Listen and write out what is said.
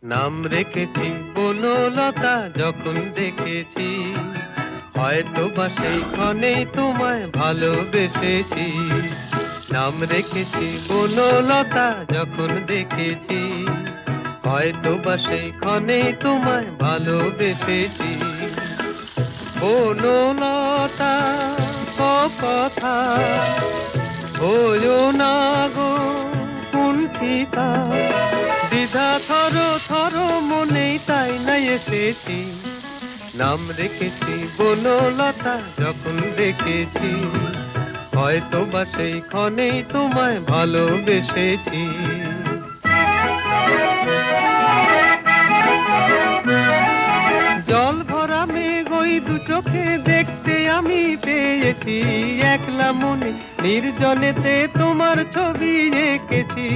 নাম রেখেছি বনলতা যখন দেখেছি, হয়তো বা সেই ক্ষণেই তোমায় ভালোবেসেছি। নাম রেখেছি বনলতা যখন দেখেছি, হয়তো বা সেই ক্ষণেই তোমায় ভালোবেসেছি। বনলতা কথা হইও না গো কুণ্ঠিতা, দ্বিধা থর থর মনেই তাই নাই এসেছি। নাম রেখেছি বনলতা যখন দেখেছি, হয়তো বা সেই ক্ষণেই তোমায় ভালোবেসেছি। জল ভরা মেঘ ওই দু চোখে দেখতে আমি পেয়েছি, একলা মনে নির্জনেতে তোমার ছবি এঁকেছি।